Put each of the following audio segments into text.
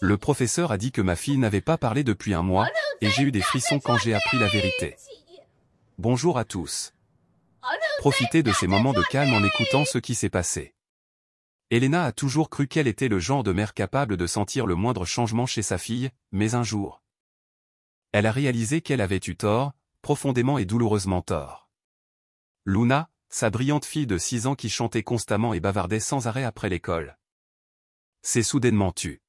Le professeur a dit que ma fille n'avait pas parlé depuis un mois, et j'ai eu des frissons quand j'ai appris la vérité. Bonjour à tous. Profitez de ces moments de calme en écoutant ce qui s'est passé. Elena a toujours cru qu'elle était le genre de mère capable de sentir le moindre changement chez sa fille, mais un jour, elle a réalisé qu'elle avait eu tort, profondément et douloureusement tort. Luna, sa brillante fille de 6 ans qui chantait constamment et bavardait sans arrêt après l'école, s'est soudainement tue.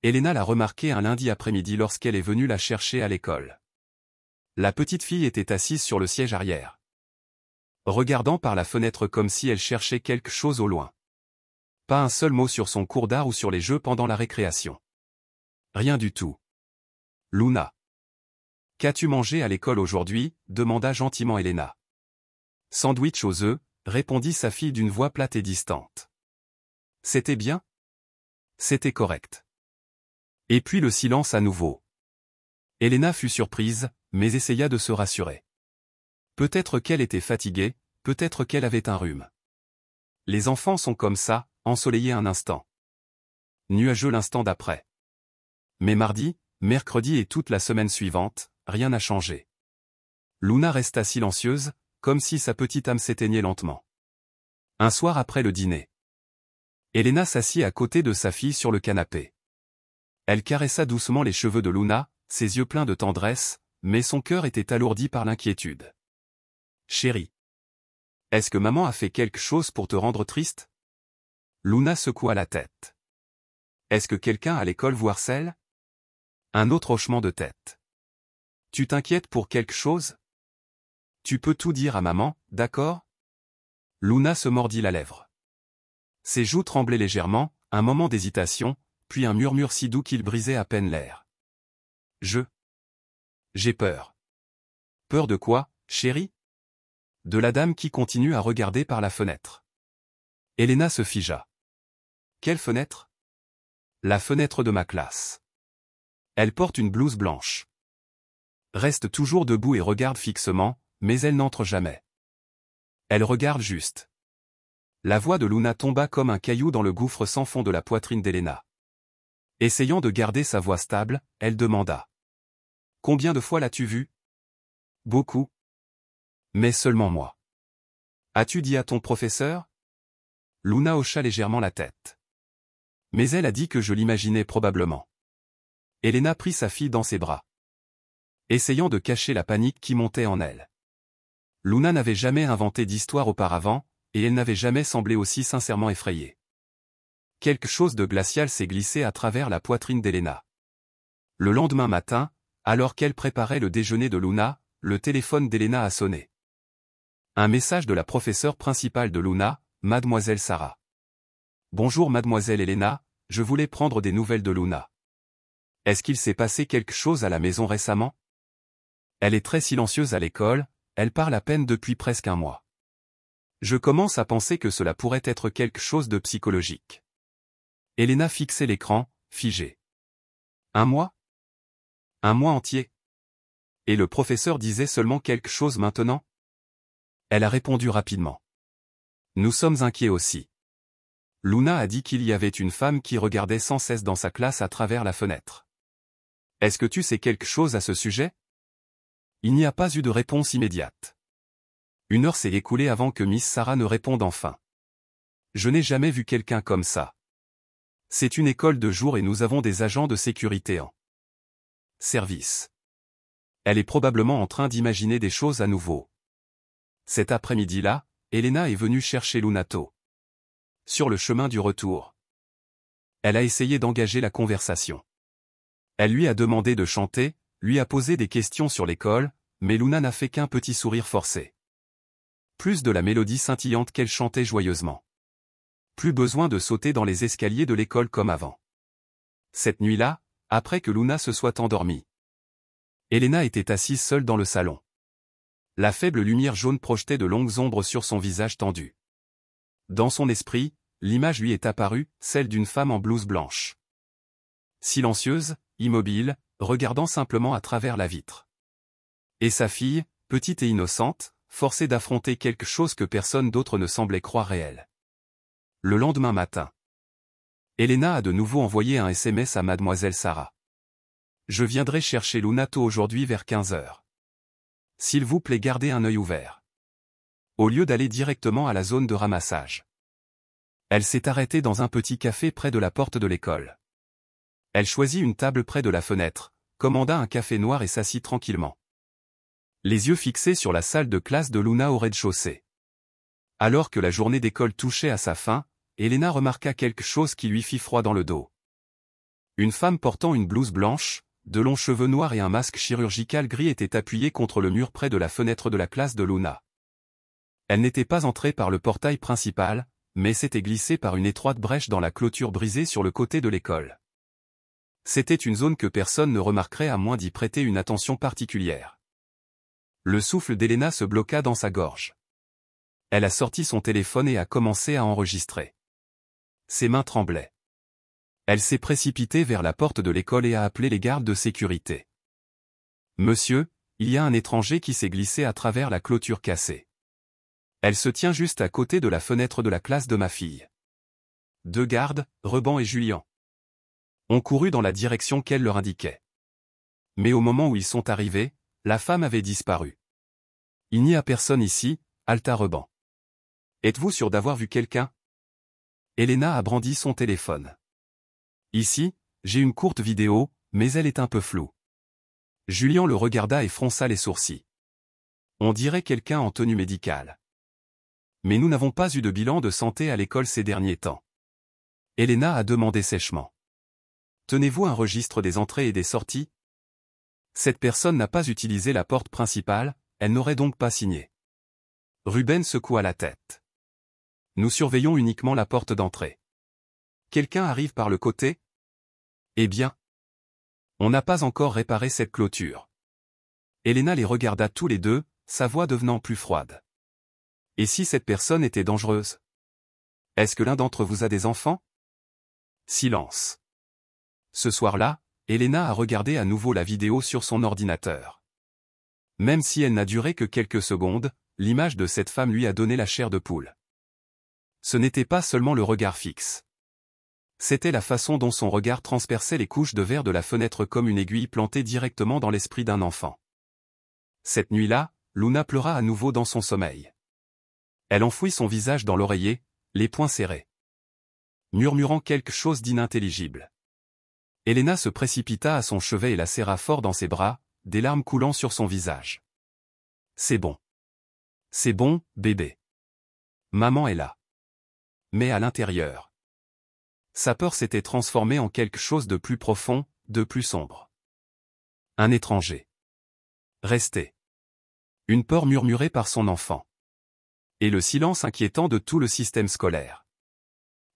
Elena l'a remarqué un lundi après-midi lorsqu'elle est venue la chercher à l'école. La petite fille était assise sur le siège arrière, regardant par la fenêtre comme si elle cherchait quelque chose au loin. Pas un seul mot sur son cours d'art ou sur les jeux pendant la récréation. Rien du tout. Luna. Qu'as-tu mangé à l'école aujourd'hui? Demanda gentiment Elena. Sandwich aux œufs, répondit sa fille d'une voix plate et distante. C'était bien? C'était correct. Et puis le silence à nouveau. Elena fut surprise, mais essaya de se rassurer. Peut-être qu'elle était fatiguée, peut-être qu'elle avait un rhume. Les enfants sont comme ça, ensoleillés un instant, nuageux l'instant d'après. Mais mardi, mercredi et toute la semaine suivante, rien n'a changé. Luna resta silencieuse, comme si sa petite âme s'éteignait lentement. Un soir après le dîner, Elena s'assit à côté de sa fille sur le canapé. Elle caressa doucement les cheveux de Luna, ses yeux pleins de tendresse, mais son cœur était alourdi par l'inquiétude. « Chérie, est-ce que maman a fait quelque chose pour te rendre triste ?» Luna secoua la tête. « Est-ce que quelqu'un à l'école vous harcèle ?» Un autre hochement de tête. « Tu t'inquiètes pour quelque chose ? Tu peux tout dire à maman, d'accord ?» Luna se mordit la lèvre. Ses joues tremblaient légèrement, un moment d'hésitation, puis un murmure si doux qu'il brisait à peine l'air. « J'ai peur. » « Peur de quoi, chérie ?» De la dame qui continue à regarder par la fenêtre. Elena se figea. « Quelle fenêtre ?» ?»« La fenêtre de ma classe. Elle porte une blouse blanche. Reste toujours debout et regarde fixement, mais elle n'entre jamais. Elle regarde juste. » La voix de Luna tomba comme un caillou dans le gouffre sans fond de la poitrine d'Elena. Essayant de garder sa voix stable, elle demanda. « Combien de fois l'as-tu vue ? » ?»« Beaucoup. Mais seulement moi. »« As-tu dit à ton professeur ?» Luna hocha légèrement la tête. « Mais elle a dit que je l'imaginais probablement. » Elena prit sa fille dans ses bras, essayant de cacher la panique qui montait en elle. Luna n'avait jamais inventé d'histoire auparavant, et elle n'avait jamais semblé aussi sincèrement effrayée. Quelque chose de glacial s'est glissé à travers la poitrine d'Elena. Le lendemain matin, alors qu'elle préparait le déjeuner de Luna, le téléphone d'Elena a sonné. Un message de la professeure principale de Luna, Mademoiselle Sarah. « Bonjour Mademoiselle Elena, je voulais prendre des nouvelles de Luna. Est-ce qu'il s'est passé quelque chose à la maison récemment? Elle est très silencieuse à l'école, elle parle à peine depuis presque un mois. Je commence à penser que cela pourrait être quelque chose de psychologique. » Elena fixait l'écran, figée. « Un mois? Un mois entier? Et le professeur disait seulement quelque chose maintenant? » Elle a répondu rapidement. « Nous sommes inquiets aussi. Luna a dit qu'il y avait une femme qui regardait sans cesse dans sa classe à travers la fenêtre. Est-ce que tu sais quelque chose à ce sujet? » Il n'y a pas eu de réponse immédiate. 1 heure s'est écoulée avant que Miss Sarah ne réponde enfin. « Je n'ai jamais vu quelqu'un comme ça. C'est une école de jour et nous avons des agents de sécurité en service. Elle est probablement en train d'imaginer des choses à nouveau. » Cet après-midi-là, Elena est venue chercher Luna tôt. Sur le chemin du retour, elle a essayé d'engager la conversation. Elle lui a demandé de chanter, lui a posé des questions sur l'école, mais Luna n'a fait qu'un petit sourire forcé. Plus de la mélodie scintillante qu'elle chantait joyeusement. Plus besoin de sauter dans les escaliers de l'école comme avant. Cette nuit-là, après que Luna se soit endormie, Elena était assise seule dans le salon. La faible lumière jaune projetait de longues ombres sur son visage tendu. Dans son esprit, l'image lui est apparue, celle d'une femme en blouse blanche. Silencieuse, immobile, regardant simplement à travers la vitre. Et sa fille, petite et innocente, forcée d'affronter quelque chose que personne d'autre ne semblait croire réel. Le lendemain matin, Elena a de nouveau envoyé un SMS à mademoiselle Sarah. Je viendrai chercher Luna tôt aujourd'hui vers 15 heures. S'il vous plaît, gardez un œil ouvert. Au lieu d'aller directement à la zone de ramassage. Elle s'est arrêtée dans un petit café près de la porte de l'école. Elle choisit une table près de la fenêtre, commanda un café noir et s'assit tranquillement. Les yeux fixés sur la salle de classe de Luna au rez-de-chaussée. Alors que la journée d'école touchait à sa fin, Elena remarqua quelque chose qui lui fit froid dans le dos. Une femme portant une blouse blanche, de longs cheveux noirs et un masque chirurgical gris était appuyée contre le mur près de la fenêtre de la classe de Luna. Elle n'était pas entrée par le portail principal, mais s'était glissée par une étroite brèche dans la clôture brisée sur le côté de l'école. C'était une zone que personne ne remarquerait à moins d'y prêter une attention particulière. Le souffle d'Elena se bloqua dans sa gorge. Elle a sorti son téléphone et a commencé à enregistrer. Ses mains tremblaient. Elle s'est précipitée vers la porte de l'école et a appelé les gardes de sécurité. « Monsieur, il y a un étranger qui s'est glissé à travers la clôture cassée. Elle se tient juste à côté de la fenêtre de la classe de ma fille. » Deux gardes, Reban et Julien, ont couru dans la direction qu'elle leur indiquait. Mais au moment où ils sont arrivés, la femme avait disparu. « Il n'y a personne ici, » halta Reban. « Êtes-vous sûr d'avoir vu quelqu'un » Elena a brandi son téléphone. « Ici, j'ai une courte vidéo, mais elle est un peu floue. » Julien le regarda et fronça les sourcils. « On dirait quelqu'un en tenue médicale. Mais nous n'avons pas eu de bilan de santé à l'école ces derniers temps. » Elena a demandé sèchement. « Tenez-vous un registre des entrées et des sorties ?» Cette personne n'a pas utilisé la porte principale, elle n'aurait donc pas signé. Ruben secoua la tête. Nous surveillons uniquement la porte d'entrée. Quelqu'un arrive par le côté ? Eh bien, on n'a pas encore réparé cette clôture. Elena les regarda tous les deux, sa voix devenant plus froide. Et si cette personne était dangereuse ? Est-ce que l'un d'entre vous a des enfants ? Silence. Ce soir-là, Elena a regardé à nouveau la vidéo sur son ordinateur. Même si elle n'a duré que quelques secondes, l'image de cette femme lui a donné la chair de poule. Ce n'était pas seulement le regard fixe. C'était la façon dont son regard transperçait les couches de verre de la fenêtre comme une aiguille plantée directement dans l'esprit d'un enfant. Cette nuit-là, Luna pleura à nouveau dans son sommeil. Elle enfouit son visage dans l'oreiller, les poings serrés. Murmurant quelque chose d'inintelligible. Elena se précipita à son chevet et la serra fort dans ses bras, des larmes coulant sur son visage. « C'est bon. C'est bon, bébé. Maman est là. » Mais à l'intérieur, sa peur s'était transformée en quelque chose de plus profond, de plus sombre. Un étranger. Resté. Une peur murmurée par son enfant. Et le silence inquiétant de tout le système scolaire.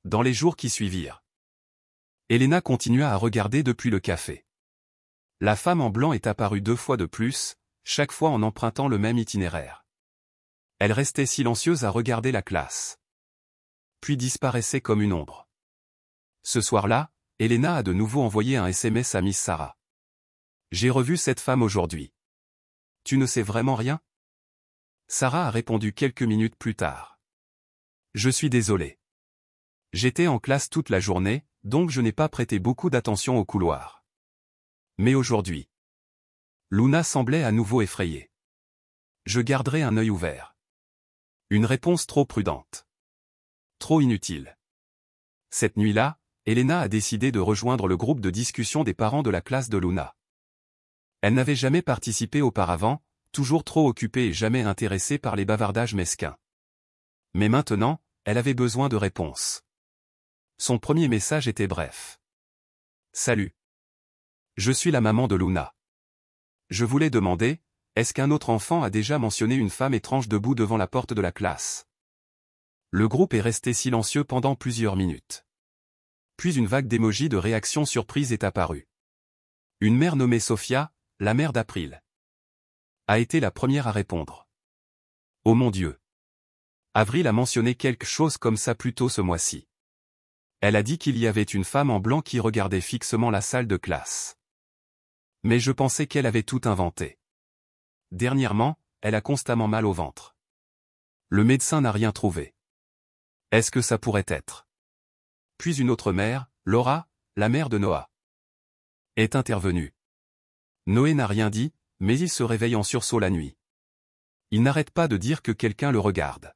Dans les jours qui suivirent, Elena continua à regarder depuis le café. La femme en blanc est apparue 2 fois de plus, chaque fois en empruntant le même itinéraire. Elle restait silencieuse à regarder la classe. Puis disparaissait comme une ombre. Ce soir-là, Elena a de nouveau envoyé un SMS à Miss Sarah. « J'ai revu cette femme aujourd'hui. Tu ne sais vraiment rien ?» Sarah a répondu quelques minutes plus tard. « Je suis désolée. J'étais en classe toute la journée, donc je n'ai pas prêté beaucoup d'attention au couloir. Mais aujourd'hui... » Luna semblait à nouveau effrayée. « Je garderai un œil ouvert. » Une réponse trop prudente. Trop inutile. Cette nuit-là, Elena a décidé de rejoindre le groupe de discussion des parents de la classe de Luna. Elle n'avait jamais participé auparavant, toujours trop occupée et jamais intéressée par les bavardages mesquins. Mais maintenant, elle avait besoin de réponses. Son premier message était bref. « Salut. Je suis la maman de Luna. Je voulais demander, est-ce qu'un autre enfant a déjà mentionné une femme étrange debout devant la porte de la classe ?» Le groupe est resté silencieux pendant plusieurs minutes. Puis une vague d'émojis de réaction surprise est apparue. Une mère nommée Sophia, la mère d'April, a été la première à répondre. « Oh mon Dieu. Avril a mentionné quelque chose comme ça plus tôt ce mois-ci. Elle a dit qu'il y avait une femme en blanc qui regardait fixement la salle de classe. Mais je pensais qu'elle avait tout inventé. Dernièrement, elle a constamment mal au ventre. Le médecin n'a rien trouvé. Est-ce que ça pourrait être ? » Puis une autre mère, Laura, la mère de Noah, est intervenue. Noé n'a rien dit, mais il se réveille en sursaut la nuit. Il n'arrête pas de dire que quelqu'un le regarde.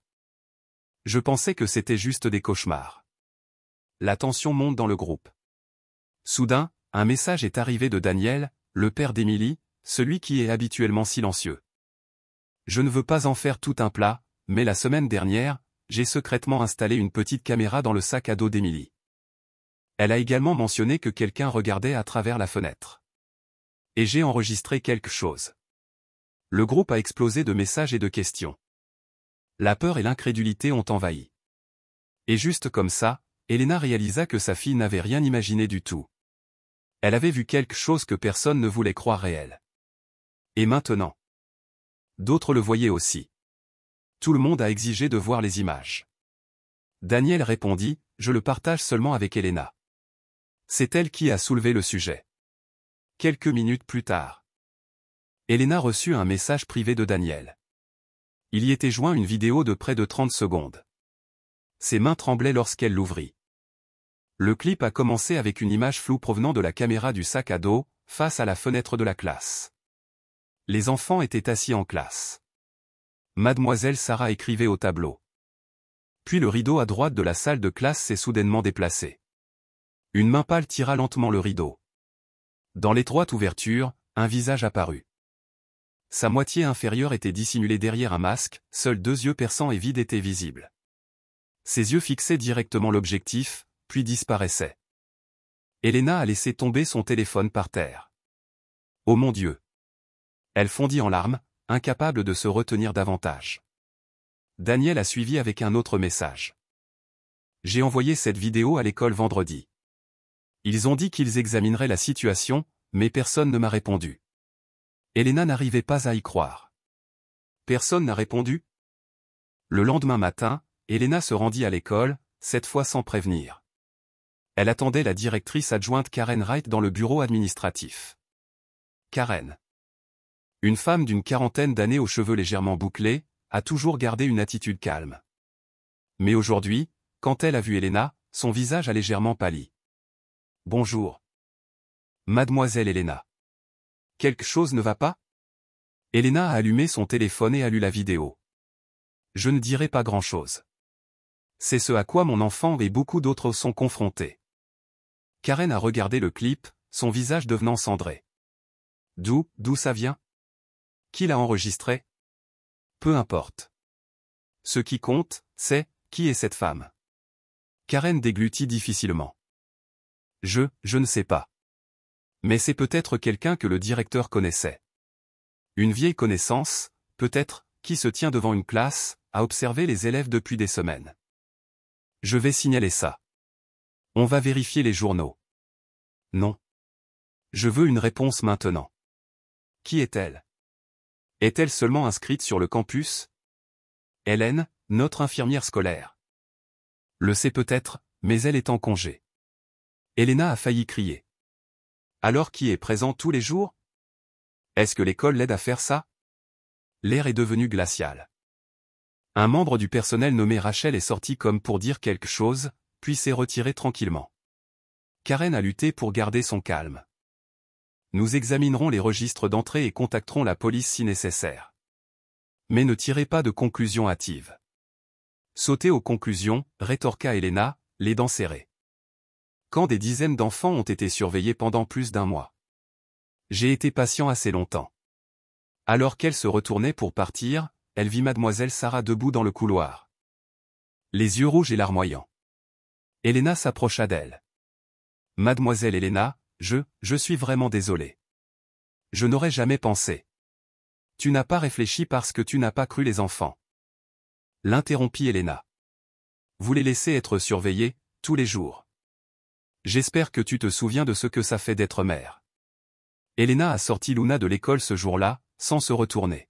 Je pensais que c'était juste des cauchemars. La tension monte dans le groupe. Soudain, un message est arrivé de Daniel, le père d'Émilie, celui qui est habituellement silencieux. Je ne veux pas en faire tout un plat, mais la semaine dernière, j'ai secrètement installé une petite caméra dans le sac à dos d'Émilie. Elle a également mentionné que quelqu'un regardait à travers la fenêtre. Et j'ai enregistré quelque chose. Le groupe a explosé de messages et de questions. La peur et l'incrédulité ont envahi. Et juste comme ça, Elena réalisa que sa fille n'avait rien imaginé du tout. Elle avait vu quelque chose que personne ne voulait croire réel. Et maintenant, d'autres le voyaient aussi. Tout le monde a exigé de voir les images. Daniel répondit, « Je le partage seulement avec Elena. » C'est elle qui a soulevé le sujet. Quelques minutes plus tard, Elena reçut un message privé de Daniel. Il y était joint une vidéo de près de 30 secondes. Ses mains tremblaient lorsqu'elle l'ouvrit. Le clip a commencé avec une image floue provenant de la caméra du sac à dos, face à la fenêtre de la classe. Les enfants étaient assis en classe. Mademoiselle Sarah écrivait au tableau. Puis le rideau à droite de la salle de classe s'est soudainement déplacé. Une main pâle tira lentement le rideau. Dans l'étroite ouverture, un visage apparut. Sa moitié inférieure était dissimulée derrière un masque, seuls 2 yeux perçants et vides étaient visibles. Ses yeux fixaient directement l'objectif, puis disparaissaient. Elena a laissé tomber son téléphone par terre. Oh mon Dieu! Elle fondit en larmes, incapable de se retenir davantage. Daniel a suivi avec un autre message. J'ai envoyé cette vidéo à l'école vendredi. Ils ont dit qu'ils examineraient la situation, mais personne ne m'a répondu. Elena n'arrivait pas à y croire. Personne n'a répondu? Le lendemain matin, Elena se rendit à l'école, cette fois sans prévenir. Elle attendait la directrice adjointe Karen Wright dans le bureau administratif. Karen, une femme d'une quarantaine d'années aux cheveux légèrement bouclés, a toujours gardé une attitude calme. Mais aujourd'hui, quand elle a vu Elena, son visage a légèrement pâli. Bonjour. Mademoiselle Elena. Quelque chose ne va pas? Elena a allumé son téléphone et a lu la vidéo. Je ne dirai pas grand-chose. C'est ce à quoi mon enfant et beaucoup d'autres sont confrontés. Karen a regardé le clip, son visage devenant cendré. D'où ça vient? Qui l'a enregistré? Peu importe. Ce qui compte, c'est, qui est cette femme? Karen déglutit difficilement. Je ne sais pas. Mais c'est peut-être quelqu'un que le directeur connaissait. Une vieille connaissance, peut-être, qui se tient devant une classe, à observer les élèves depuis des semaines. Je vais signaler ça. On va vérifier les journaux. Non. Je veux une réponse maintenant. Qui est-elle? Est-elle seulement inscrite sur le campus? Hélène, notre infirmière scolaire. Le sait peut-être, mais elle est en congé. Elena a failli crier. Alors qui est présent tous les jours? Est-ce que l'école l'aide à faire ça? L'air est devenu glacial. Un membre du personnel nommé Rachel est sorti comme pour dire quelque chose, puis s'est retiré tranquillement. Karen a lutté pour garder son calme. Nous examinerons les registres d'entrée et contacterons la police si nécessaire. Mais ne tirez pas de conclusions hâtives. Sautez aux conclusions, rétorqua Elena, les dents serrées. Quand des dizaines d'enfants ont été surveillés pendant plus d'1 mois. J'ai été patient assez longtemps. Alors qu'elle se retournait pour partir, elle vit mademoiselle Sarah debout dans le couloir. Les yeux rouges et larmoyants. Elena s'approcha d'elle. Mademoiselle Elena, je suis vraiment désolé. Je n'aurais jamais pensé. Tu n'as pas réfléchi parce que tu n'as pas cru les enfants. L'interrompit Elena. Vous les laissez être surveillés, tous les jours. J'espère que tu te souviens de ce que ça fait d'être mère. Elena a sorti Luna de l'école ce jour-là, sans se retourner.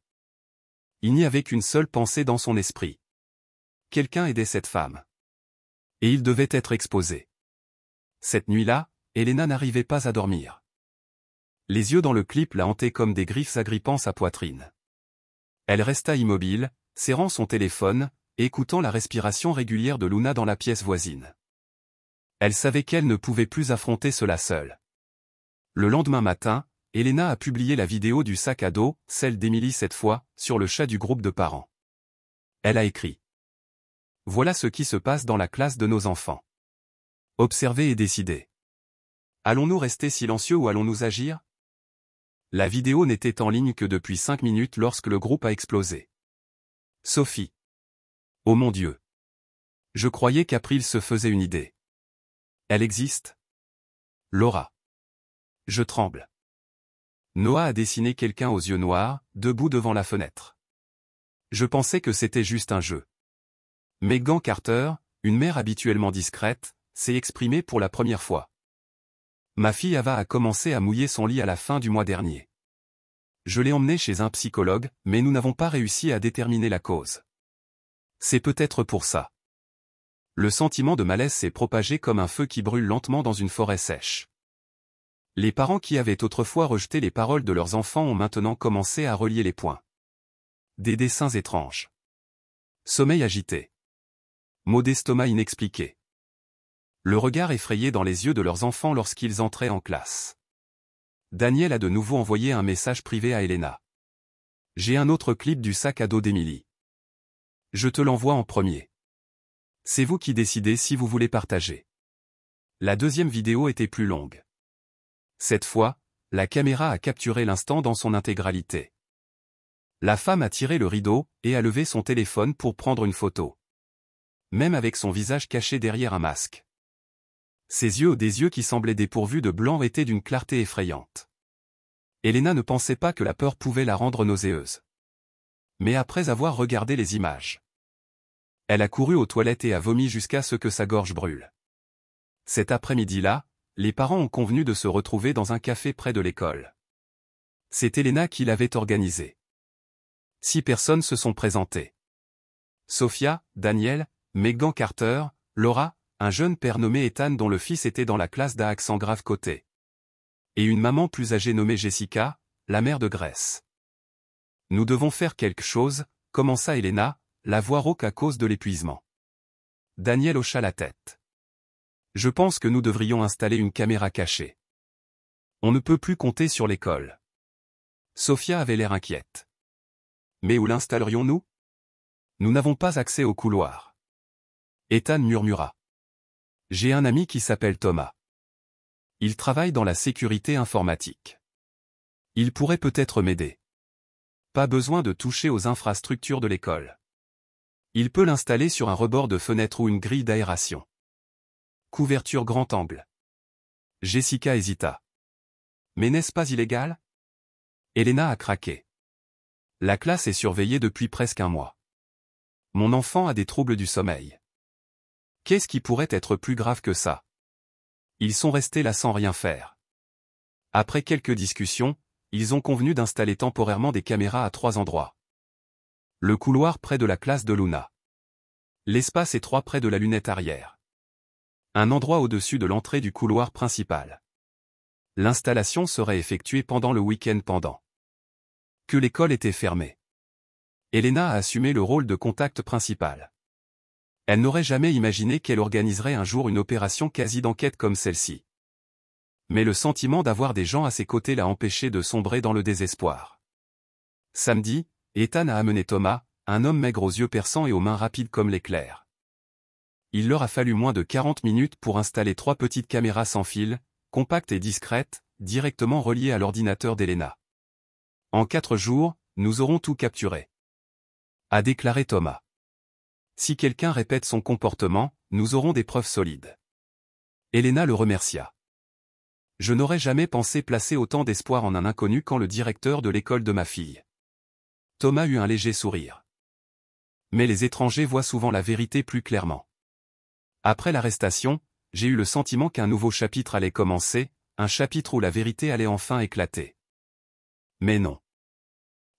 Il n'y avait qu'une seule pensée dans son esprit. Quelqu'un aidait cette femme. Et il devait être exposé. Cette nuit-là, Elena n'arrivait pas à dormir. Les yeux dans le clip la hantaient comme des griffes agrippant sa poitrine. Elle resta immobile, serrant son téléphone, et écoutant la respiration régulière de Luna dans la pièce voisine. Elle savait qu'elle ne pouvait plus affronter cela seule. Le lendemain matin, Elena a publié la vidéo du sac à dos, celle d'Emily cette fois, sur le chat du groupe de parents. Elle a écrit: Voilà ce qui se passe dans la classe de nos enfants. Observez et décidez. Allons-nous rester silencieux ou allons-nous agir? La vidéo n'était en ligne que depuis 5 minutes lorsque le groupe a explosé. Sophie. Oh mon Dieu. Je croyais qu'April se faisait une idée. Elle existe? Laura. Je tremble. Noah a dessiné quelqu'un aux yeux noirs, debout devant la fenêtre. Je pensais que c'était juste un jeu. Megan Carter, une mère habituellement discrète, s'est exprimée pour la première fois. Ma fille Ava a commencé à mouiller son lit à la fin du mois dernier. Je l'ai emmenée chez un psychologue, mais nous n'avons pas réussi à déterminer la cause. C'est peut-être pour ça. Le sentiment de malaise s'est propagé comme un feu qui brûle lentement dans une forêt sèche. Les parents qui avaient autrefois rejeté les paroles de leurs enfants ont maintenant commencé à relier les points. Des dessins étranges. Sommeil agité. Maux d'estomac inexpliqués. Le regard effrayé dans les yeux de leurs enfants lorsqu'ils entraient en classe. Daniel a de nouveau envoyé un message privé à Elena. J'ai un autre clip du sac à dos d'Emily. Je te l'envoie en premier. C'est vous qui décidez si vous voulez partager. La deuxième vidéo était plus longue. Cette fois, la caméra a capturé l'instant dans son intégralité. La femme a tiré le rideau et a levé son téléphone pour prendre une photo. Même avec son visage caché derrière un masque. Ses yeux, des yeux qui semblaient dépourvus de blanc, étaient d'une clarté effrayante. Elena ne pensait pas que la peur pouvait la rendre nauséeuse. Mais après avoir regardé les images, elle a couru aux toilettes et a vomi jusqu'à ce que sa gorge brûle. Cet après-midi-là, les parents ont convenu de se retrouver dans un café près de l'école. C'est Elena qui l'avait organisé. 6 personnes se sont présentées. Sophia, Daniel, Megan Carter, Laura, un jeune père nommé Ethan dont le fils était dans la classe d'un accent grave côté. Et une maman plus âgée nommée Jessica, la mère de Grace. Nous devons faire quelque chose, commença Elena, la voix rauque à cause de l'épuisement. Daniel hocha la tête. Je pense que nous devrions installer une caméra cachée. On ne peut plus compter sur l'école. Sophia avait l'air inquiète. Mais où l'installerions-nous? Nous n'avons pas accès au couloir. Ethan murmura. J'ai un ami qui s'appelle Thomas. Il travaille dans la sécurité informatique. Il pourrait peut-être m'aider. Pas besoin de toucher aux infrastructures de l'école. Il peut l'installer sur un rebord de fenêtre ou une grille d'aération. Couverture grand angle. Jessica hésita. Mais n'est-ce pas illégal? Elena a craqué. La classe est surveillée depuis presque un mois. Mon enfant a des troubles du sommeil. Qu'est-ce qui pourrait être plus grave que ça? Ils sont restés là sans rien faire. Après quelques discussions, ils ont convenu d'installer temporairement des caméras à 3 endroits. Le couloir près de la classe de Luna. L'espace étroit près de la lunette arrière. Un endroit au-dessus de l'entrée du couloir principal. L'installation serait effectuée pendant le week-end pendant que l'école était fermée. Elena a assumé le rôle de contact principal. Elle n'aurait jamais imaginé qu'elle organiserait un jour une opération quasi d'enquête comme celle-ci. Mais le sentiment d'avoir des gens à ses côtés l'a empêché de sombrer dans le désespoir. Samedi, Ethan a amené Thomas, un homme maigre aux yeux perçants et aux mains rapides comme l'éclair. Il leur a fallu moins de 40 minutes pour installer 3 petites caméras sans fil, compactes et discrètes, directement reliées à l'ordinateur d'Elena. En 4 jours, nous aurons tout capturé, a déclaré Thomas. Si quelqu'un répète son comportement, nous aurons des preuves solides. Elena le remercia. Je n'aurais jamais pensé placer autant d'espoir en un inconnu quand le directeur de l'école de ma fille. Thomas eut un léger sourire. Mais les étrangers voient souvent la vérité plus clairement. Après l'arrestation, j'ai eu le sentiment qu'un nouveau chapitre allait commencer, un chapitre où la vérité allait enfin éclater. Mais non.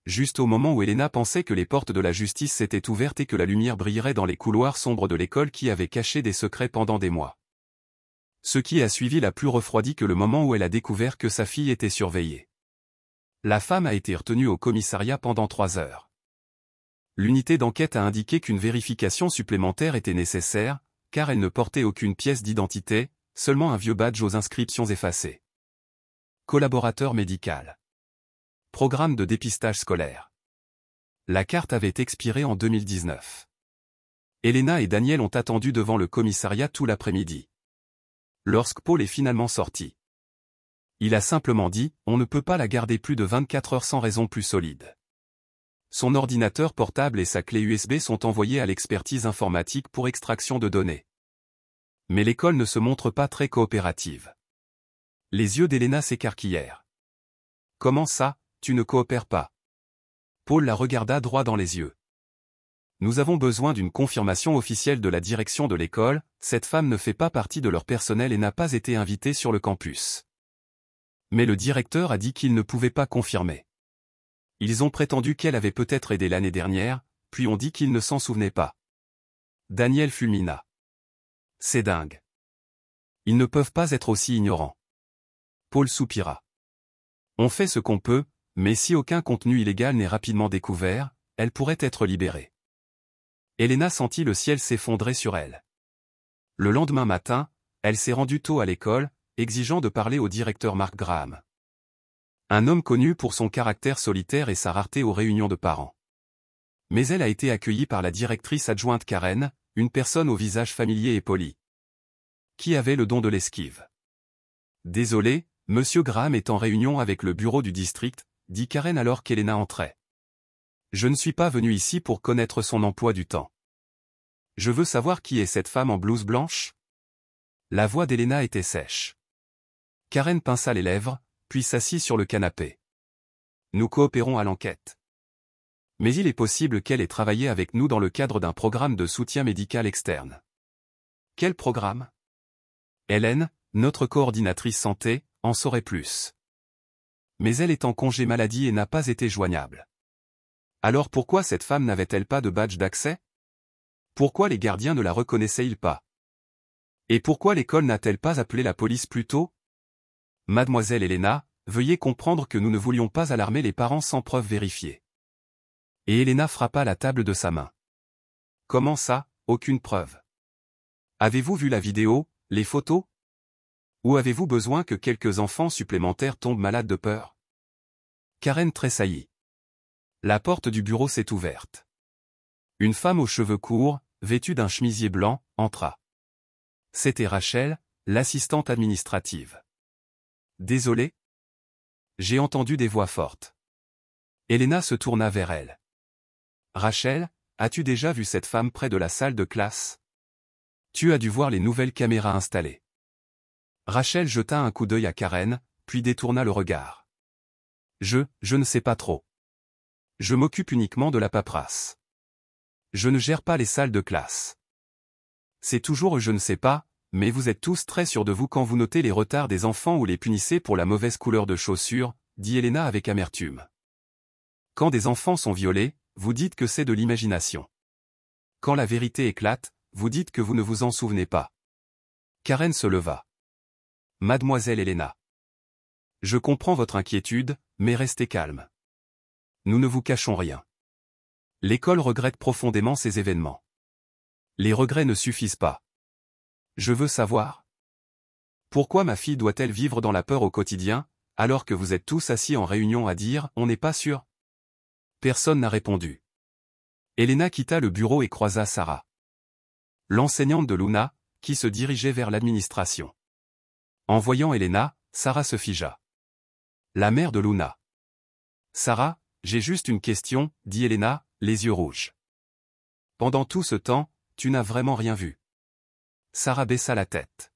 Juste au moment où Elena pensait que les portes de la justice s'étaient ouvertes et que la lumière brillerait dans les couloirs sombres de l'école qui avait caché des secrets pendant des mois. Ce qui a suivi l'a plus refroidi que le moment où elle a découvert que sa fille était surveillée. La femme a été retenue au commissariat pendant 3 heures. L'unité d'enquête a indiqué qu'une vérification supplémentaire était nécessaire, car elle ne portait aucune pièce d'identité, seulement un vieux badge aux inscriptions effacées. Collaborateur médical. Programme de dépistage scolaire. La carte avait expiré en 2019. Elena et Daniel ont attendu devant le commissariat tout l'après-midi. Lorsque Paul est finalement sorti, il a simplement dit « On ne peut pas la garder plus de 24 heures sans raison plus solide ». Son ordinateur portable et sa clé USB sont envoyés à l'expertise informatique pour extraction de données. Mais l'école ne se montre pas très coopérative. Les yeux d'Elena s'écarquillèrent. « Comment ça, tu ne coopères pas ?» Paul la regarda droit dans les yeux. « Nous avons besoin d'une confirmation officielle de la direction de l'école, cette femme ne fait pas partie de leur personnel et n'a pas été invitée sur le campus. » Mais le directeur a dit qu'il ne pouvait pas confirmer. Ils ont prétendu qu'elle avait peut-être aidé l'année dernière, puis ont dit qu'ils ne s'en souvenaient pas. Daniel fulmina. « C'est dingue. Ils ne peuvent pas être aussi ignorants. » Paul soupira. « On fait ce qu'on peut, mais si aucun contenu illégal n'est rapidement découvert, elle pourrait être libérée. » Elena sentit le ciel s'effondrer sur elle. Le lendemain matin, elle s'est rendue tôt à l'école, exigeant de parler au directeur Mark Graham. Un homme connu pour son caractère solitaire et sa rareté aux réunions de parents. Mais elle a été accueillie par la directrice adjointe Karen, une personne au visage familier et poli, qui avait le don de l'esquive. « Désolé, Monsieur Graham est en réunion avec le bureau du district, » dit Karen alors qu'Elena entrait. « Je ne suis pas venu ici pour connaître son emploi du temps. Je veux savoir qui est cette femme en blouse blanche ?» La voix d'Elena était sèche. Karen pinça les lèvres, puis s'assit sur le canapé. « Nous coopérons à l'enquête. Mais il est possible qu'elle ait travaillé avec nous dans le cadre d'un programme de soutien médical externe. » « Quel programme ? » Hélène, notre coordinatrice santé, en saurait plus. Mais elle est en congé maladie et n'a pas été joignable. Alors pourquoi cette femme n'avait-elle pas de badge d'accès ? Pourquoi les gardiens ne la reconnaissaient-ils pas ? Et pourquoi l'école n'a-t-elle pas appelé la police plus tôt ? Mademoiselle Elena, veuillez comprendre que nous ne voulions pas alarmer les parents sans preuve vérifiée. Et Elena frappa la table de sa main. Comment ça, aucune preuve ? Avez-vous vu la vidéo, les photos ? Ou avez-vous besoin que quelques enfants supplémentaires tombent malades de peur ? Karen tressaillit. La porte du bureau s'est ouverte. Une femme aux cheveux courts, vêtue d'un chemisier blanc, entra. C'était Rachel, l'assistante administrative. Désolé ? J'ai entendu des voix fortes. Elena se tourna vers elle. Rachel, as-tu déjà vu cette femme près de la salle de classe ? Tu as dû voir les nouvelles caméras installées. Rachel jeta un coup d'œil à Karen, puis détourna le regard. Je ne sais pas trop. Je m'occupe uniquement de la paperasse. Je ne gère pas les salles de classe. C'est toujours je ne sais pas, mais vous êtes tous très sûrs de vous quand vous notez les retards des enfants ou les punissez pour la mauvaise couleur de chaussures, dit Elena avec amertume. Quand des enfants sont violés, vous dites que c'est de l'imagination. Quand la vérité éclate, vous dites que vous ne vous en souvenez pas. Karen se leva. Mademoiselle Elena. Je comprends votre inquiétude, mais restez calme. Nous ne vous cachons rien. L'école regrette profondément ces événements. Les regrets ne suffisent pas. Je veux savoir. Pourquoi ma fille doit-elle vivre dans la peur au quotidien, alors que vous êtes tous assis en réunion à dire « on n'est pas sûr ». Personne n'a répondu. Elena quitta le bureau et croisa Sarah, l'enseignante de Luna, qui se dirigeait vers l'administration. En voyant Elena, Sarah se figea. La mère de Luna. Sarah, j'ai juste une question, dit Elena, les yeux rouges. Pendant tout ce temps, tu n'as vraiment rien vu. Sarah baissa la tête.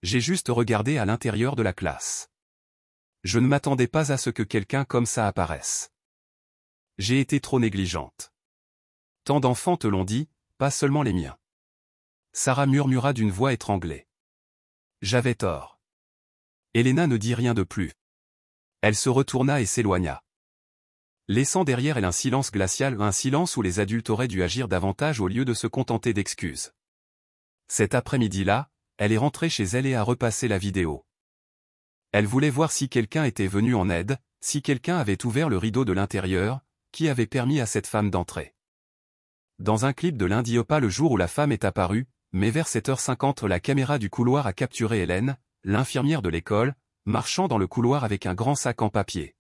J'ai juste regardé à l'intérieur de la classe. Je ne m'attendais pas à ce que quelqu'un comme ça apparaisse. J'ai été trop négligente. Tant d'enfants te l'ont dit, pas seulement les miens. Sarah murmura d'une voix étranglée. J'avais tort. Elena ne dit rien de plus. Elle se retourna et s'éloigna, laissant derrière elle un silence glacial, un silence où les adultes auraient dû agir davantage au lieu de se contenter d'excuses. Cet après-midi-là, elle est rentrée chez elle et a repassé la vidéo. Elle voulait voir si quelqu'un était venu en aide, si quelqu'un avait ouvert le rideau de l'intérieur, qui avait permis à cette femme d'entrer. Dans un clip de lundi au pas le jour où la femme est apparue, mais vers 7h50 la caméra du couloir a capturé Hélène, l'infirmière de l'école, marchant dans le couloir avec un grand sac en papier.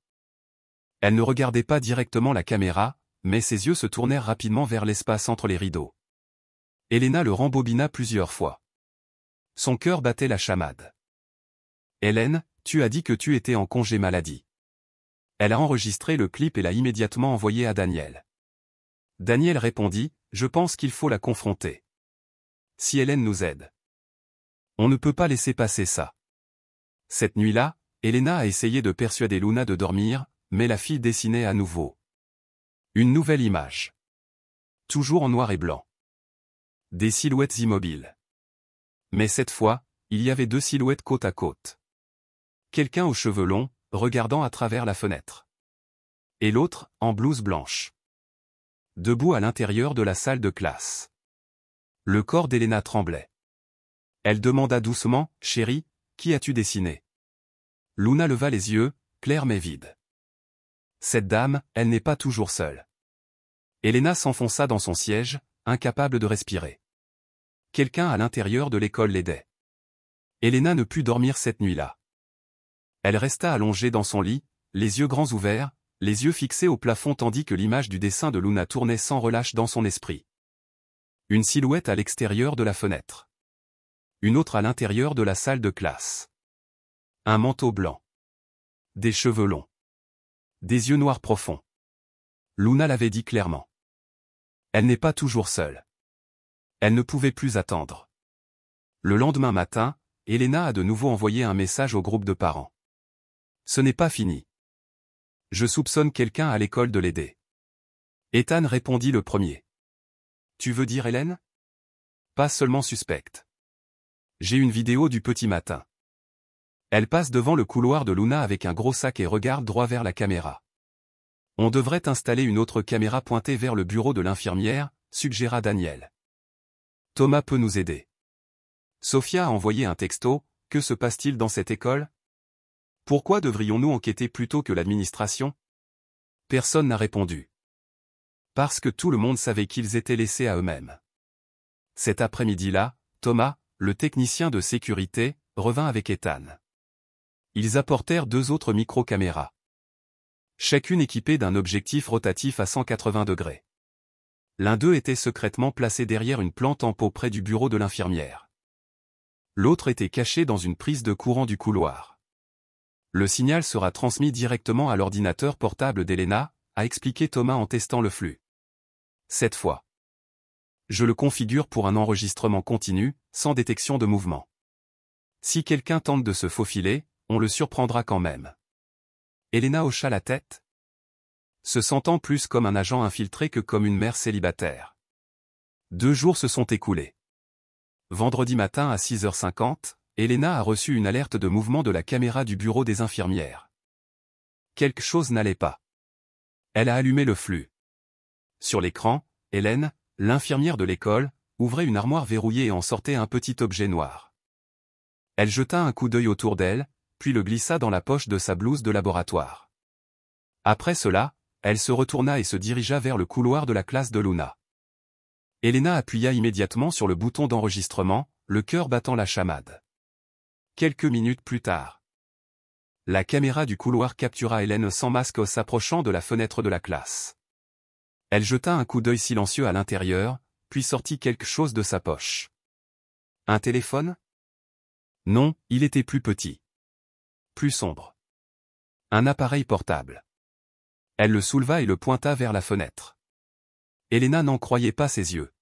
Elle ne regardait pas directement la caméra, mais ses yeux se tournèrent rapidement vers l'espace entre les rideaux. Elena le rembobina plusieurs fois. Son cœur battait la chamade. « Hélène, tu as dit que tu étais en congé maladie. » Elle a enregistré le clip et l'a immédiatement envoyé à Daniel. Daniel répondit, « Je pense qu'il faut la confronter. Si Hélène nous aide. On ne peut pas laisser passer ça. » Cette nuit-là, Elena a essayé de persuader Luna de dormir, mais la fille dessinait à nouveau. Une nouvelle image. Toujours en noir et blanc. Des silhouettes immobiles. Mais cette fois, il y avait deux silhouettes côte à côte. Quelqu'un aux cheveux longs, regardant à travers la fenêtre. Et l'autre, en blouse blanche. Debout à l'intérieur de la salle de classe. Le corps d'Elena tremblait. Elle demanda doucement, « Chérie, qui as-tu dessiné ?» Luna leva les yeux, clairs mais vides. Cette dame, elle n'est pas toujours seule. Elena s'enfonça dans son siège, incapable de respirer. Quelqu'un à l'intérieur de l'école l'aidait. Elena ne put dormir cette nuit-là. Elle resta allongée dans son lit, les yeux grands ouverts, les yeux fixés au plafond tandis que l'image du dessin de Luna tournait sans relâche dans son esprit. Une silhouette à l'extérieur de la fenêtre. Une autre à l'intérieur de la salle de classe. Un manteau blanc. Des cheveux longs. Des yeux noirs profonds. Luna l'avait dit clairement. Elle n'est pas toujours seule. Elle ne pouvait plus attendre. Le lendemain matin, Elena a de nouveau envoyé un message au groupe de parents. Ce n'est pas fini. Je soupçonne quelqu'un à l'école de l'aider. Ethan répondit le premier. Tu veux dire Hélène? Pas seulement suspecte. J'ai une vidéo du petit matin. Elle passe devant le couloir de Luna avec un gros sac et regarde droit vers la caméra. On devrait installer une autre caméra pointée vers le bureau de l'infirmière, suggéra Daniel. Thomas peut nous aider. Sophia a envoyé un texto, que se passe-t-il dans cette école? Pourquoi devrions-nous enquêter plutôt que l'administration? Personne n'a répondu. Parce que tout le monde savait qu'ils étaient laissés à eux-mêmes. Cet après-midi-là, Thomas, le technicien de sécurité, revint avec Ethan. Ils apportèrent deux autres micro-caméras. Chacune équipée d'un objectif rotatif à 180 degrés. L'un d'eux était secrètement placé derrière une plante en pot près du bureau de l'infirmière. L'autre était caché dans une prise de courant du couloir. Le signal sera transmis directement à l'ordinateur portable d'Elena, a expliqué Thomas en testant le flux. Cette fois, je le configure pour un enregistrement continu, sans détection de mouvement. Si quelqu'un tente de se faufiler, on le surprendra quand même. Elena hocha la tête, se sentant plus comme un agent infiltré que comme une mère célibataire. 2 jours se sont écoulés. Vendredi matin à 6h50, Elena a reçu une alerte de mouvement de la caméra du bureau des infirmières. Quelque chose n'allait pas. Elle a allumé le flux. Sur l'écran, Hélène, l'infirmière de l'école, ouvrait une armoire verrouillée et en sortait un petit objet noir. Elle jeta un coup d'œil autour d'elle, puis le glissa dans la poche de sa blouse de laboratoire. Après cela, elle se retourna et se dirigea vers le couloir de la classe de Luna. Elena appuya immédiatement sur le bouton d'enregistrement, le cœur battant la chamade. Quelques minutes plus tard, la caméra du couloir captura Hélène sans masque s'approchant de la fenêtre de la classe. Elle jeta un coup d'œil silencieux à l'intérieur, puis sortit quelque chose de sa poche. Un téléphone? Non, il était plus petit. Plus sombre. Un appareil portable. Elle le souleva et le pointa vers la fenêtre. Elena n'en croyait pas ses yeux.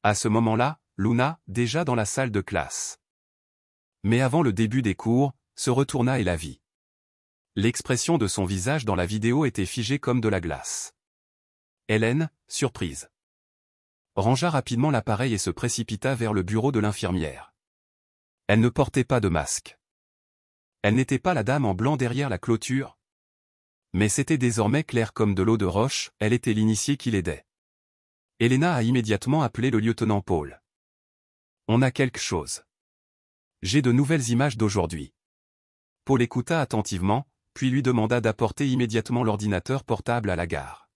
À ce moment-là, Luna, déjà dans la salle de classe. Mais avant le début des cours, se retourna et la vit. L'expression de son visage dans la vidéo était figée comme de la glace. Hélène, surprise, rangea rapidement l'appareil et se précipita vers le bureau de l'infirmière. Elle ne portait pas de masque. Elle n'était pas la dame en blanc derrière la clôture. Mais c'était désormais clair comme de l'eau de roche, elle était l'initiée qui l'aidait. Elena a immédiatement appelé le lieutenant Paul. On a quelque chose. J'ai de nouvelles images d'aujourd'hui. Paul écouta attentivement, puis lui demanda d'apporter immédiatement l'ordinateur portable à la gare.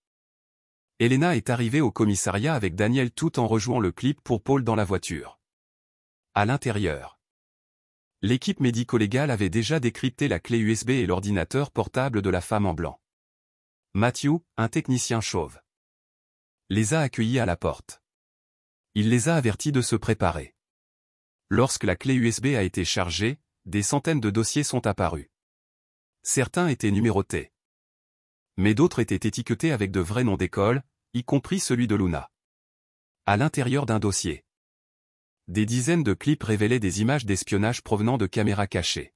Elena est arrivée au commissariat avec Daniel tout en rejouant le clip pour Paul dans la voiture. À l'intérieur. L'équipe médico-légale avait déjà décrypté la clé USB et l'ordinateur portable de la femme en blanc. Matthew, un technicien chauve, les a accueillis à la porte. Il les a avertis de se préparer. Lorsque la clé USB a été chargée, des centaines de dossiers sont apparus. Certains étaient numérotés. Mais d'autres étaient étiquetés avec de vrais noms d'école, y compris celui de Luna. À l'intérieur d'un dossier, des dizaines de clips révélaient des images d'espionnage provenant de caméras cachées.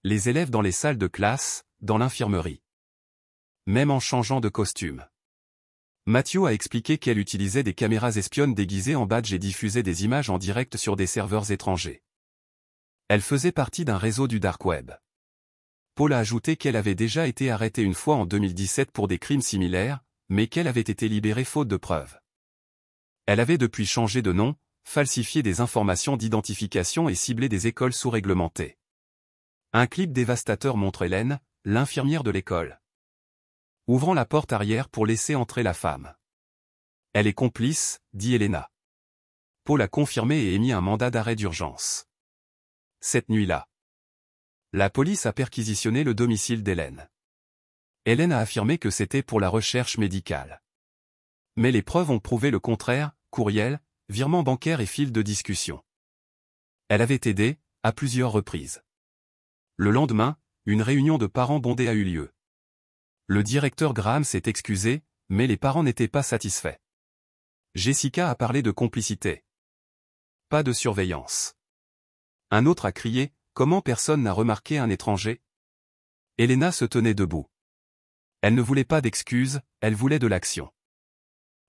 Les élèves dans les salles de classe, dans l'infirmerie. Même en changeant de costume. Matthew a expliqué qu'elle utilisait des caméras espionnes déguisées en badge et diffusait des images en direct sur des serveurs étrangers. Elle faisait partie d'un réseau du dark web. Paul a ajouté qu'elle avait déjà été arrêtée une fois en 2017 pour des crimes similaires, mais qu'elle avait été libérée faute de preuves. Elle avait depuis changé de nom, falsifié des informations d'identification et ciblé des écoles sous-réglementées. Un clip dévastateur montre Hélène, l'infirmière de l'école, ouvrant la porte arrière pour laisser entrer la femme. Elle est complice, dit Elena. Paul a confirmé et émis un mandat d'arrêt d'urgence. Cette nuit-là, la police a perquisitionné le domicile d'Hélène. Hélène a affirmé que c'était pour la recherche médicale. Mais les preuves ont prouvé le contraire, courriel, virement bancaire et fil de discussion. Elle avait aidé, à plusieurs reprises. Le lendemain, une réunion de parents bondés a eu lieu. Le directeur Graham s'est excusé, mais les parents n'étaient pas satisfaits. Jessica a parlé de complicité. Pas de surveillance. Un autre a crié, « Comment personne n'a remarqué un étranger ?» Elena se tenait debout. Elle ne voulait pas d'excuses, elle voulait de l'action.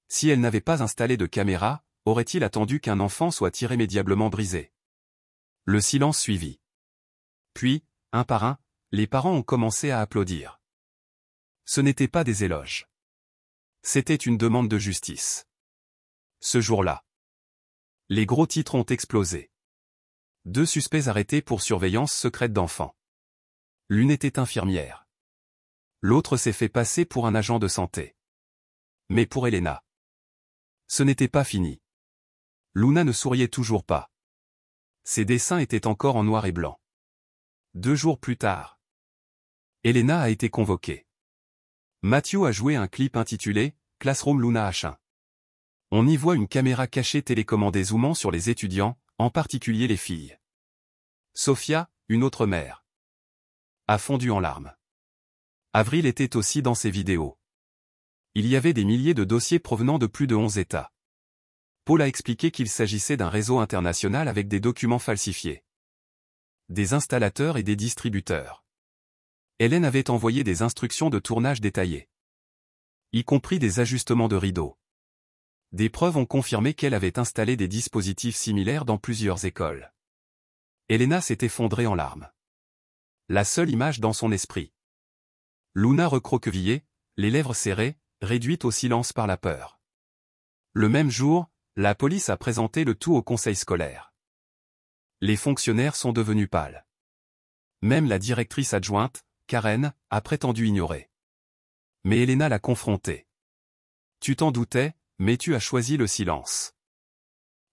Si elle n'avait pas installé de caméra, aurait-il attendu qu'un enfant soit irrémédiablement brisé? Le silence suivit. Puis, un par un, les parents ont commencé à applaudir. Ce n'étaient pas des éloges. C'était une demande de justice. Ce jour-là, les gros titres ont explosé. 2 suspects arrêtés pour surveillance secrète d'enfants. L'une était infirmière. L'autre s'est fait passer pour un agent de santé. Mais pour Elena, ce n'était pas fini. Luna ne souriait toujours pas. Ses dessins étaient encore en noir et blanc. 2 jours plus tard, Elena a été convoquée. Matthew a joué un clip intitulé « Classroom Luna H1 ». On y voit une caméra cachée télécommandée zoomant sur les étudiants, en particulier les filles. Sophia, une autre mère, a fondu en larmes. Avril était aussi dans ces vidéos. Il y avait des milliers de dossiers provenant de plus de 11 États. Paul a expliqué qu'il s'agissait d'un réseau international avec des documents falsifiés, des installateurs et des distributeurs. Hélène avait envoyé des instructions de tournage détaillées, y compris des ajustements de rideaux. Des preuves ont confirmé qu'elle avait installé des dispositifs similaires dans plusieurs écoles. Elena s'est effondrée en larmes. La seule image dans son esprit. Luna recroquevillée, les lèvres serrées, réduite au silence par la peur. Le même jour, la police a présenté le tout au conseil scolaire. Les fonctionnaires sont devenus pâles. Même la directrice adjointe, Karen, a prétendu ignorer. Mais Elena l'a confrontée. « Tu t'en doutais, mais tu as choisi le silence. »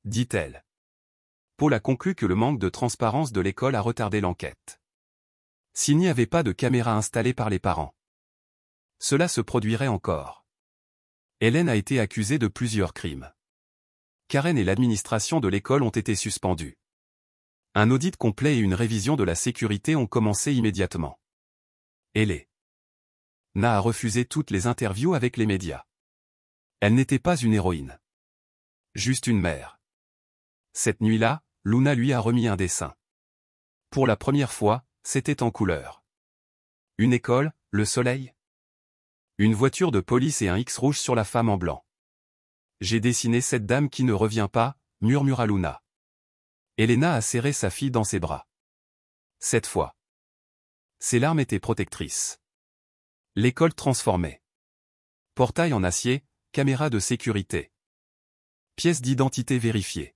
dit-elle. Paul a conclu que le manque de transparence de l'école a retardé l'enquête. S'il n'y avait pas de caméra installée par les parents, cela se produirait encore. Hélène a été accusée de plusieurs crimes. Karen et l'administration de l'école ont été suspendus. Un audit complet et une révision de la sécurité ont commencé immédiatement. Elena a refusé toutes les interviews avec les médias. Elle n'était pas une héroïne. Juste une mère. Cette nuit-là, Luna lui a remis un dessin. Pour la première fois, c'était en couleur. Une école, le soleil. Une voiture de police et un X rouge sur la femme en blanc. J'ai dessiné cette dame qui ne revient pas, murmura Luna. Elena a serré sa fille dans ses bras. Cette fois, ses larmes étaient protectrices. L'école transformée. Portail en acier, caméra de sécurité. Pièce d'identité vérifiée.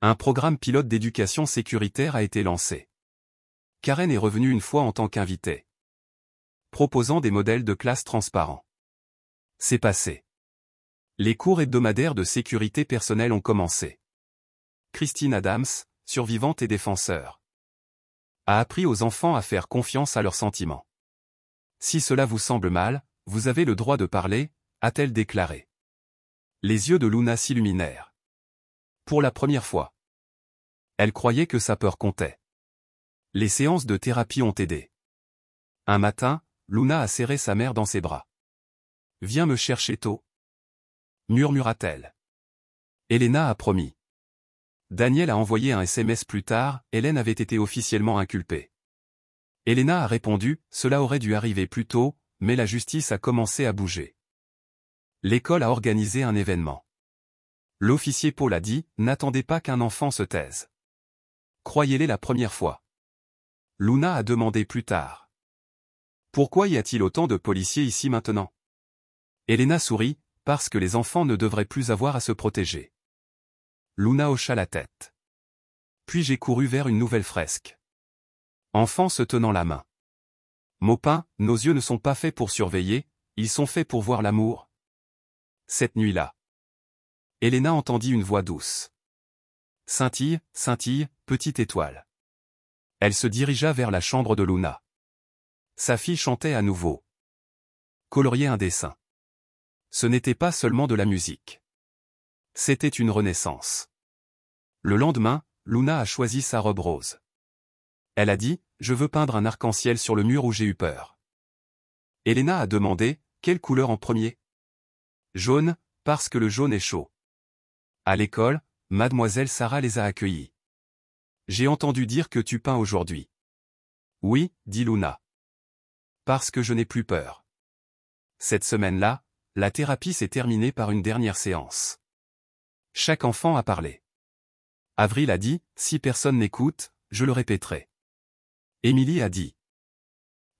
Un programme pilote d'éducation sécuritaire a été lancé. Karen est revenue une fois en tant qu'invitée, proposant des modèles de classe transparents. C'est passé. Les cours hebdomadaires de sécurité personnelle ont commencé. Christine Adams, survivante et défenseur, a appris aux enfants à faire confiance à leurs sentiments. Si cela vous semble mal, vous avez le droit de parler, a-t-elle déclaré. Les yeux de Luna s'illuminèrent. Pour la première fois. Elle croyait que sa peur comptait. Les séances de thérapie ont aidé. Un matin, Luna a serré sa mère dans ses bras. « Viens me chercher tôt » murmura-t-elle. Elena a promis. Daniel a envoyé un SMS plus tard, Hélène avait été officiellement inculpée. Elena a répondu, cela aurait dû arriver plus tôt, mais la justice a commencé à bouger. L'école a organisé un événement. L'officier Paul a dit, n'attendez pas qu'un enfant se taise. Croyez-les la première fois. Luna a demandé plus tard. Pourquoi y a-t-il autant de policiers ici maintenant? Elena sourit, parce que les enfants ne devraient plus avoir à se protéger. Luna hocha la tête. Puis j'ai couru vers une nouvelle fresque. Enfants se tenant la main. Maupin, nos yeux ne sont pas faits pour surveiller, ils sont faits pour voir l'amour. Cette nuit-là. Elena entendit une voix douce. Scintille, scintille, petite étoile. Elle se dirigea vers la chambre de Luna. Sa fille chantait à nouveau. Colorier un dessin. Ce n'était pas seulement de la musique. C'était une renaissance. Le lendemain, Luna a choisi sa robe rose. Elle a dit, je veux peindre un arc-en-ciel sur le mur où j'ai eu peur. Elena a demandé, quelle couleur en premier? Jaune, parce que le jaune est chaud. À l'école, mademoiselle Sarah les a accueillis. J'ai entendu dire que tu peins aujourd'hui. Oui, dit Luna. Parce que je n'ai plus peur. Cette semaine-là, la thérapie s'est terminée par une dernière séance. Chaque enfant a parlé. Avril a dit, si personne n'écoute, je le répéterai. Émilie a dit.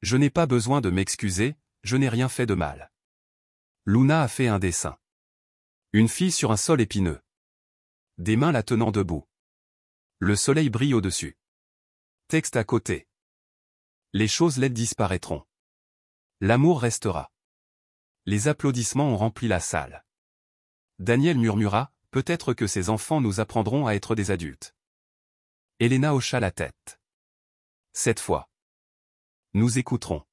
Je n'ai pas besoin de m'excuser, je n'ai rien fait de mal. Luna a fait un dessin. Une fille sur un sol épineux. Des mains la tenant debout. Le soleil brille au-dessus. Texte à côté. Les choses laides disparaîtront. L'amour restera. Les applaudissements ont rempli la salle. Daniel murmura, peut-être que ces enfants nous apprendront à être des adultes. Elena hocha la tête. Cette fois. Nous écouterons.